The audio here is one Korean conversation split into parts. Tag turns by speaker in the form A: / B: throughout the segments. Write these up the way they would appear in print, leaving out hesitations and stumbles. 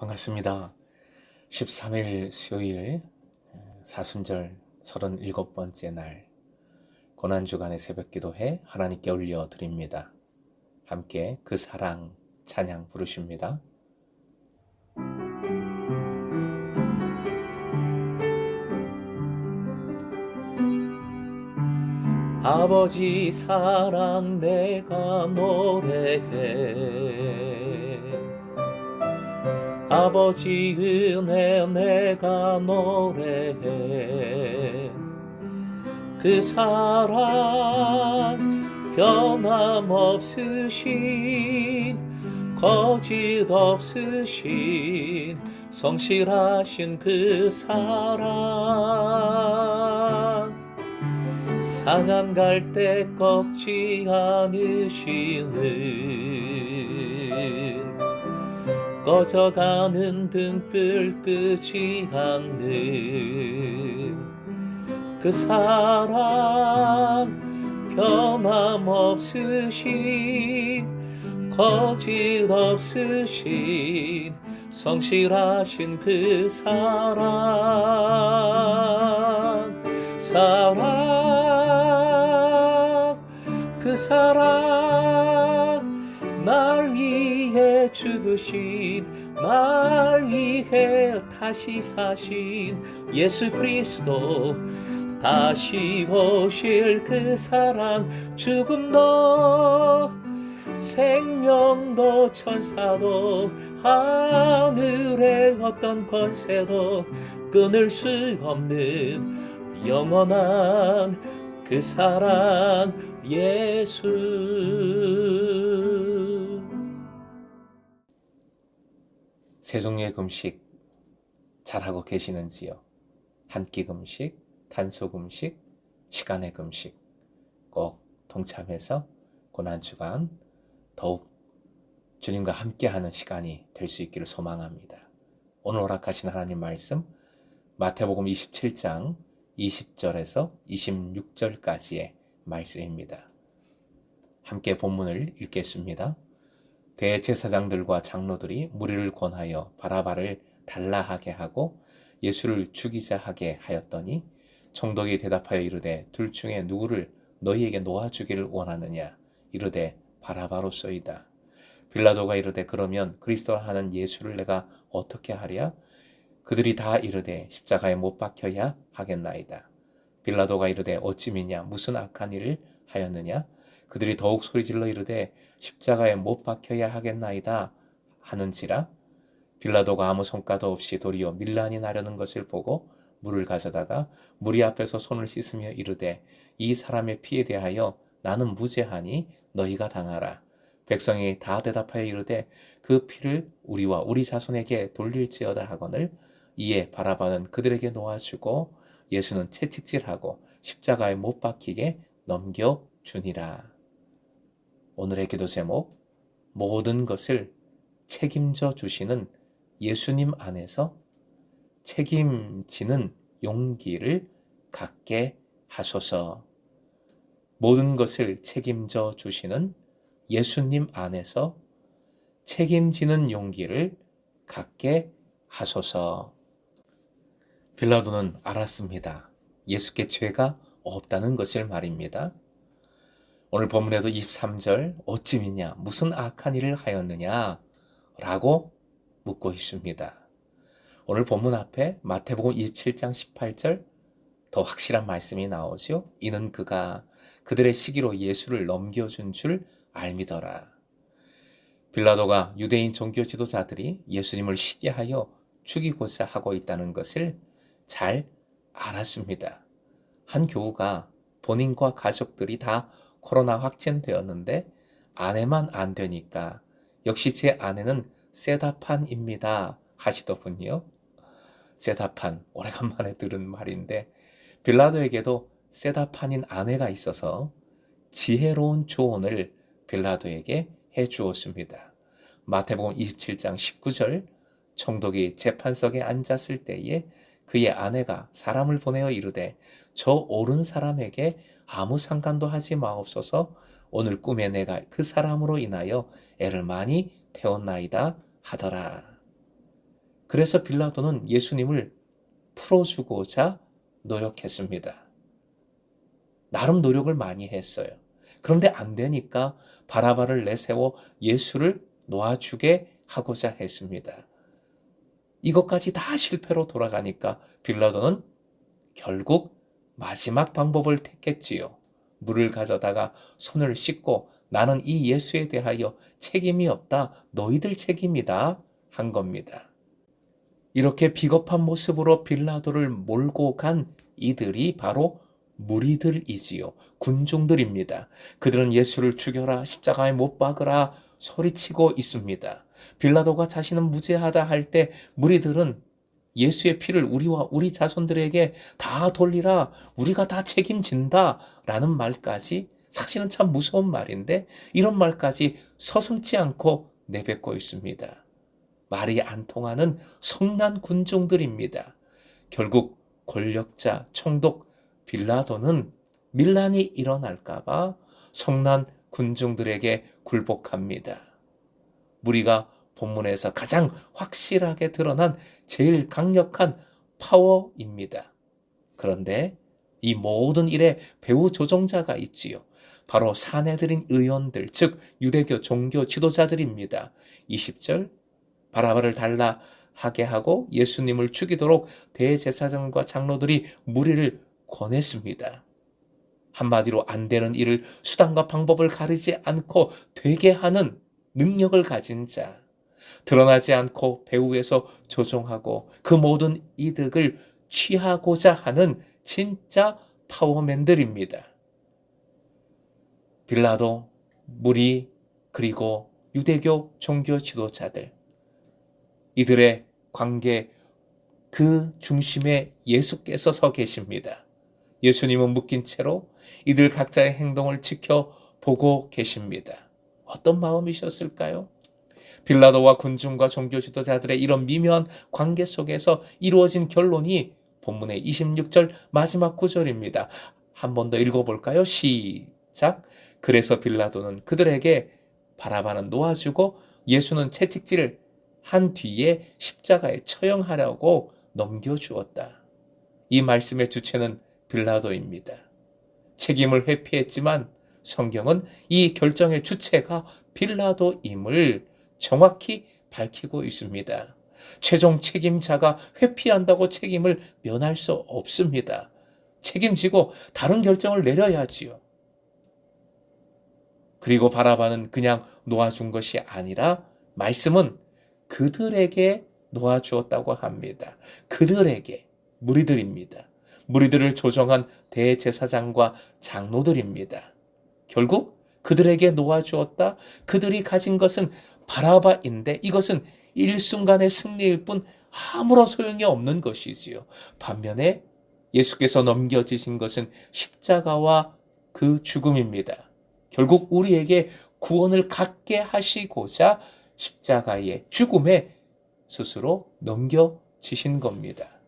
A: 반갑습니다. 13일 수요일 사순절 37번째 날 고난주간의 새벽기도회 하나님께 올려드립니다. 함께 그 사랑 찬양 부르십니다. 아버지 사랑 내가 노래해, 아버지 은혜 내가 노래해. 그 사랑 변함없으신 거짓 없으신 성실하신 그 사랑, 상한 갈대 꺾지 않으시는, 꺼져가는 등불 끄지 않는 그 사랑, 변함없으신 거짓 없으신 성실하신 그 사랑, 그 사랑, 날 위해 죽으신, 날 위해 다시 사신 예수 그리스도, 다시 오실 그 사랑, 죽음도 생명도 천사도 하늘의 어떤 권세도 끊을 수 없는 영원한 그 사랑 예수. 세 종류의 금식 잘하고 계시는지요? 한 끼 금식, 단속 금식, 시간의 금식 꼭 동참해서 고난주간 더욱 주님과 함께하는 시간이 될 수 있기를 소망합니다. 오늘 허락하신 하나님 말씀 마태복음 27장 20절에서 26절까지의 말씀입니다. 함께 본문을 읽겠습니다. 대제사장들과 장로들이 무리를 권하여 바라바를 달라하게 하고 예수를 죽이자 하게 하였더니 총독이 대답하여 이르되 둘 중에 누구를 너희에게 놓아주기를 원하느냐? 이르되 바라바로소이다. 빌라도가 이르되 그러면 그리스도 하는 예수를 내가 어떻게 하랴? 그들이 다 이르되 십자가에 못 박혀야 하겠나이다. 빌라도가 이르되 어찌 믿냐? 무슨 악한 일을 하였느냐? 그들이 더욱 소리질러 이르되 십자가에 못 박혀야 하겠나이다 하는지라. 빌라도가 아무 성과도 없이 도리어 밀란이 나려는 것을 보고 물을 가져다가 무리 앞에서 손을 씻으며 이르되 이 사람의 피에 대하여 나는 무죄하니 너희가 당하라. 백성이 다 대답하여 이르되 그 피를 우리와 우리 자손에게 돌릴지어다 하거늘. 이에 바라바는 그들에게 놓아주고 예수는 채찍질하고 십자가에 못 박히게 넘겨주니라. 오늘의 기도 제목, 모든 것을 책임져 주시는 예수님 안에서 책임지는 용기를 갖게 하소서. 모든 것을 책임져 주시는 예수님 안에서 책임지는 용기를 갖게 하소서. 빌라도는 알았습니다. 예수께 죄가 없다는 것을 말입니다. 오늘 본문에도 23절 어찌 믿냐? 무슨 악한 일을 하였느냐? 라고 묻고 있습니다. 오늘 본문 앞에 마태복음 27장 18절 더 확실한 말씀이 나오죠. 이는 그가 그들의 시기로 예수를 넘겨준 줄 알미더라. 빌라도가 유대인 종교 지도자들이 예수님을 시기하여 죽이고자 하고 있다는 것을 잘 알았습니다. 한 교우가 본인과 가족들이 다 코로나 확진되었는데 아내만 안 되니까 역시 제 아내는 세다판입니다 하시더군요. 세다판, 오래간만에 들은 말인데 빌라도에게도 세다판인 아내가 있어서 지혜로운 조언을 빌라도에게 해주었습니다. 마태복음 27장 19절, 총독이 재판석에 앉았을 때에 그의 아내가 사람을 보내어 이르되 저 옳은 사람에게 아무 상관도 하지 마옵소서. 오늘 꿈에 내가 그 사람으로 인하여 애를 많이 태웠나이다 하더라. 그래서 빌라도는 예수님을 풀어주고자 노력했습니다. 나름 노력을 많이 했어요. 그런데 안 되니까 바라바를 내세워 예수를 놓아주게 하고자 했습니다. 이것까지 다 실패로 돌아가니까 빌라도는 결국 마지막 방법을 택했지요. 물을 가져다가 손을 씻고 나는 이 예수에 대하여 책임이 없다. 너희들 책임이다. 한 겁니다. 이렇게 비겁한 모습으로 빌라도를 몰고 간 이들이 바로 무리들이지요. 군중들입니다. 그들은 예수를 죽여라, 십자가에 못 박으라 소리치고 있습니다. 빌라도가 자신은 무죄하다 할 때 무리들은 예수의 피를 우리와 우리 자손들에게 다 돌리라, 우리가 다 책임진다 라는 말까지, 사실은 참 무서운 말인데 이런 말까지 서슴지 않고 내뱉고 있습니다. 말이 안 통하는 성난 군중들입니다. 결국 권력자, 총독 빌라도는 밀란이 일어날까봐 성난 군중들에게 굴복합니다. 무리가 본문에서 가장 확실하게 드러난 제일 강력한 파워입니다. 그런데 이 모든 일에 배후 조종자가 있지요. 바로 사내들인 의원들, 즉 유대교 종교 지도자들입니다. 20절, 바라바를 달라 하게 하고 예수님을 죽이도록 대제사장과 장로들이 무리를 권했습니다. 한마디로 안 되는 일을 수단과 방법을 가리지 않고 되게 하는 능력을 가진 자, 드러나지 않고 배후에서 조종하고 그 모든 이득을 취하고자 하는 진짜 파워맨들입니다. 빌라도, 무리, 그리고 유대교 종교 지도자들, 이들의 관계 그 중심에 예수께서 서 계십니다. 예수님은 묶인 채로 이들 각자의 행동을 지켜보고 계십니다. 어떤 마음이셨을까요? 빌라도와 군중과 종교 지도자들의 이런 미묘한 관계 속에서 이루어진 결론이 본문의 26절 마지막 구절입니다. 한 번 더 읽어볼까요? 시작. 그래서 빌라도는 그들에게 바라바는 놓아주고 예수는 채찍질을 한 뒤에 십자가에 처형하려고 넘겨주었다. 이 말씀의 주체는 빌라도입니다. 책임을 회피했지만 성경은 이 결정의 주체가 빌라도임을 정확히 밝히고 있습니다. 최종 책임자가 회피한다고 책임을 면할 수 없습니다. 책임지고 다른 결정을 내려야지요. 그리고 바라바는 그냥 놓아준 것이 아니라 말씀은 그들에게 놓아주었다고 합니다. 그들에게, 무리들입니다. 무리들을 조종한 대제사장과 장로들입니다. 결국 그들에게 놓아주었다. 그들이 가진 것은 바라바인데 이것은 일순간의 승리일 뿐 아무런 소용이 없는 것이지요. 반면에 예수께서 넘겨지신 것은 십자가와 그 죽음입니다. 결국 우리에게 구원을 갖게 하시고자 십자가의 죽음에 스스로 넘겨지신 겁니다.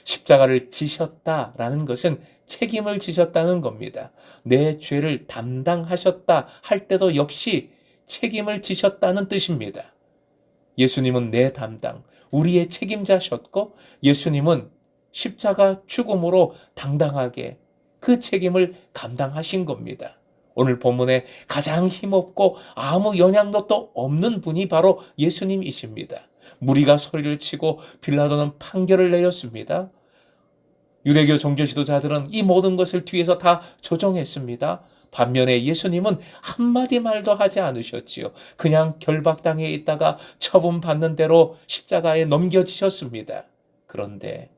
A: 십자가를 지셨다라는 것은 책임을 지셨다는 겁니다. 내 죄를 담당하셨다 할 때도 역시 책임을 지셨다는 뜻입니다. 예수님은 내 담당, 우리의 책임자셨고 예수님은 십자가 죽음으로 당당하게 그 책임을 감당하신 겁니다. 오늘 본문에 가장 힘없고 아무 영향도 또 없는 분이 바로 예수님이십니다. 무리가 소리를 치고 빌라도는 판결을 내렸습니다. 유대교 종교 지도자들은 이 모든 것을 뒤에서 다 조정했습니다. 반면에 예수님은 한마디 말도 하지 않으셨지요. 그냥 결박당해 있다가 처분받는 대로 십자가에 넘겨지셨습니다. 그런데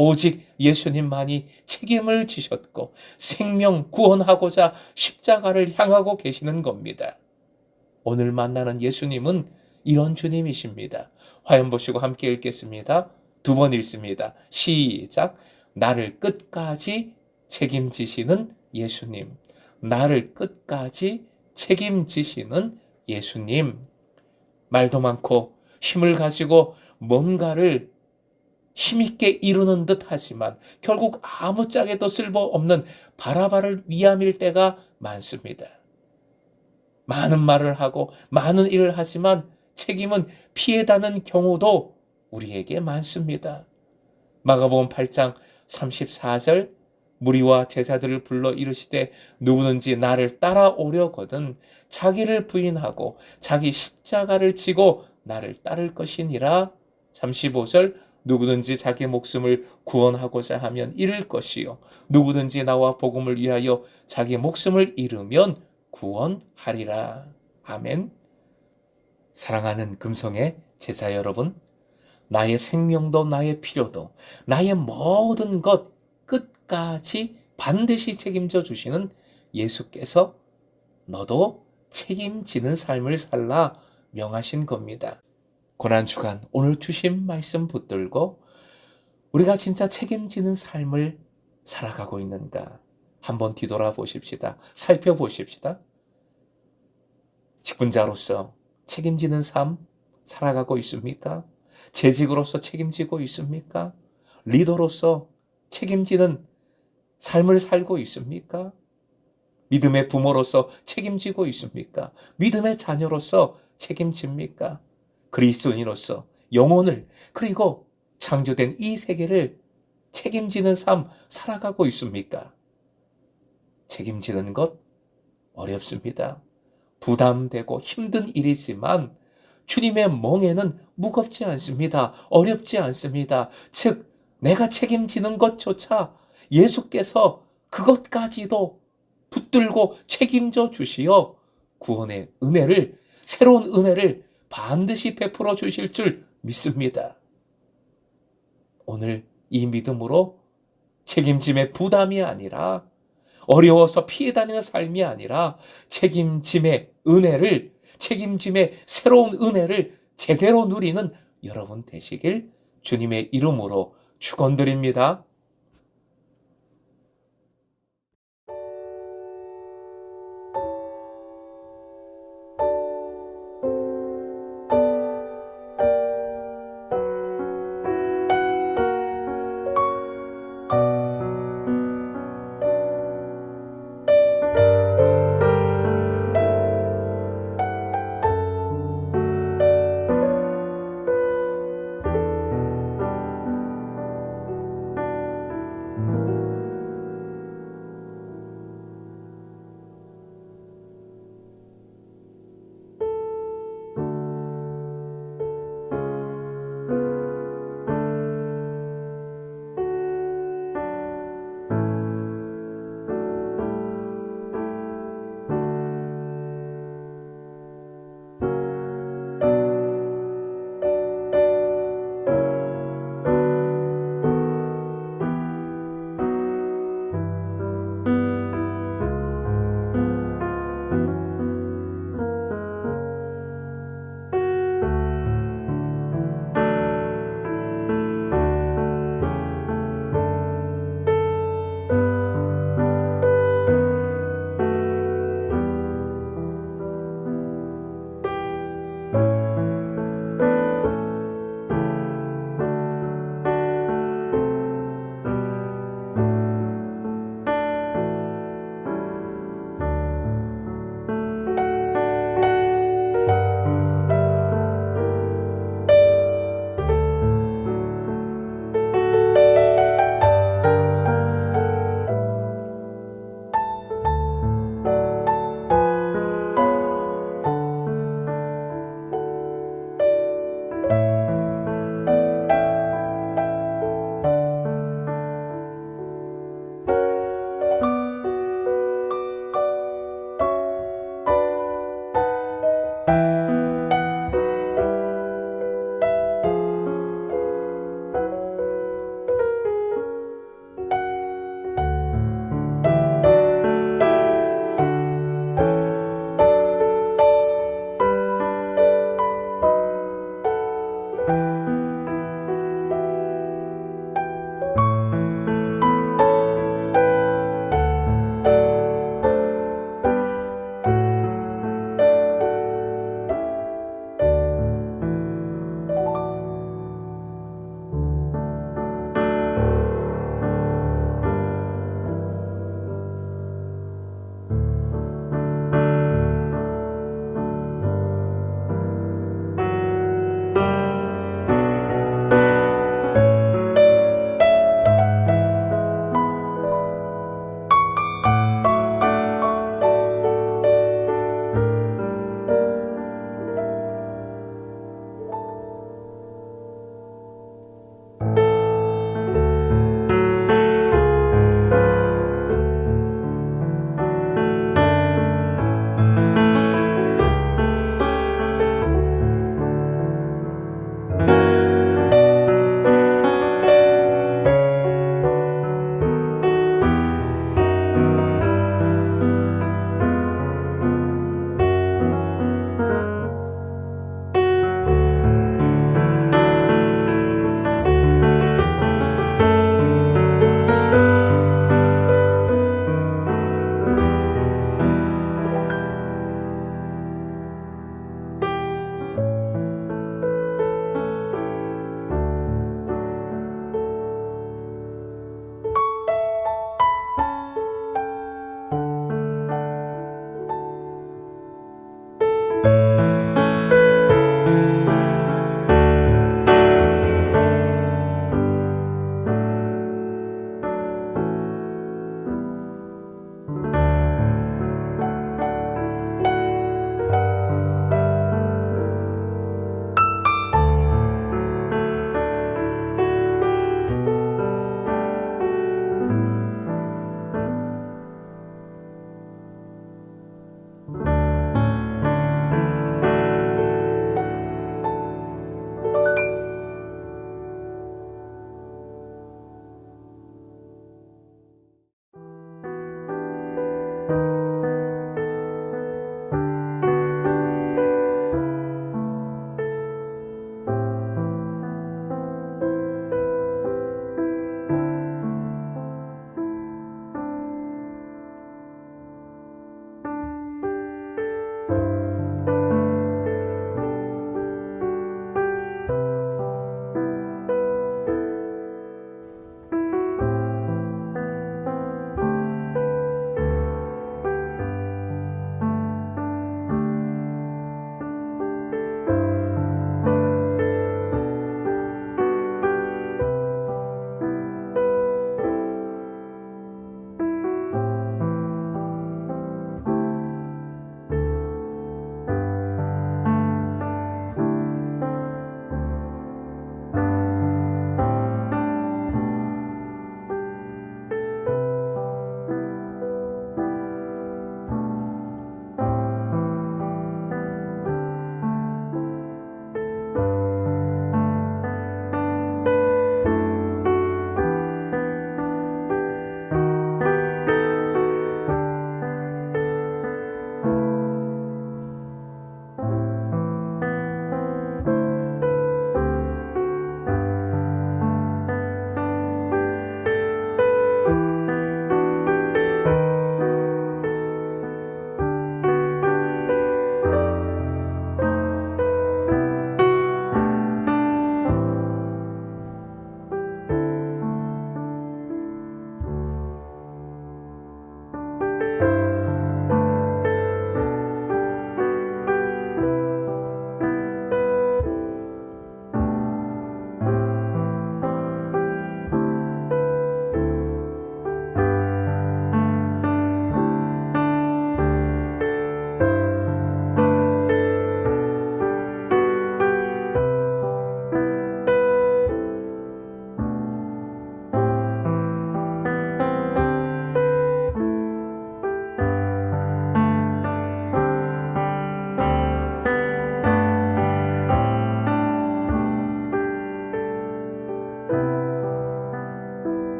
A: 오직 예수님만이 책임을 지셨고 생명 구원하고자 십자가를 향하고 계시는 겁니다. 오늘 만나는 예수님은 이런 주님이십니다. 화면 보시고 함께 읽겠습니다. 2번 읽습니다. 시작. 나를 끝까지 책임지시는 예수님. 나를 끝까지 책임지시는 예수님. 말도 많고 힘을 가지고 뭔가를 힘있게 이루는 듯 하지만 결국 아무짝에도 쓸모없는 바라바를 위함일 때가 많습니다. 많은 말을 하고 많은 일을 하지만 책임은 피해다는 경우도 우리에게 많습니다. 마가복음 8장 34절 무리와 제자들을 불러 이르시되 누구든지 나를 따라오려거든 자기를 부인하고 자기 십자가를 지고 나를 따를 것이니라. 35절 누구든지 자기 목숨을 구원하고자 하면 잃을 것이요 누구든지 나와 복음을 위하여 자기 목숨을 잃으면 구원하리라. 아멘. 사랑하는 금성의 제자 여러분, 나의 생명도 나의 필요도 나의 모든 것 끝까지 반드시 책임져 주시는 예수께서 너도 책임지는 삶을 살라 명하신 겁니다. 고난주간 오늘 주신 말씀 붙들고 우리가 진짜 책임지는 삶을 살아가고 있는가 한번 뒤돌아보십시다. 살펴보십시다. 직분자로서 책임지는 삶 살아가고 있습니까? 재직으로서 책임지고 있습니까? 리더로서 책임지는 삶을 살고 있습니까? 믿음의 부모로서 책임지고 있습니까? 믿음의 자녀로서 책임집니까? 그리스도인으로서 영혼을 그리고 창조된 이 세계를 책임지는 삶 살아가고 있습니까? 책임지는 것 어렵습니다. 부담되고 힘든 일이지만 주님의 멍에는 무겁지 않습니다. 어렵지 않습니다. 즉 내가 책임지는 것조차 예수께서 그것까지도 붙들고 책임져 주시어 구원의 은혜를 새로운 은혜를 반드시 베풀어 주실 줄 믿습니다. 오늘 이 믿음으로 책임짐의 부담이 아니라 어려워서 피해 다니는 삶이 아니라 책임짐의 은혜를 책임짐의 새로운 은혜를 제대로 누리는 여러분 되시길 주님의 이름으로 축원드립니다.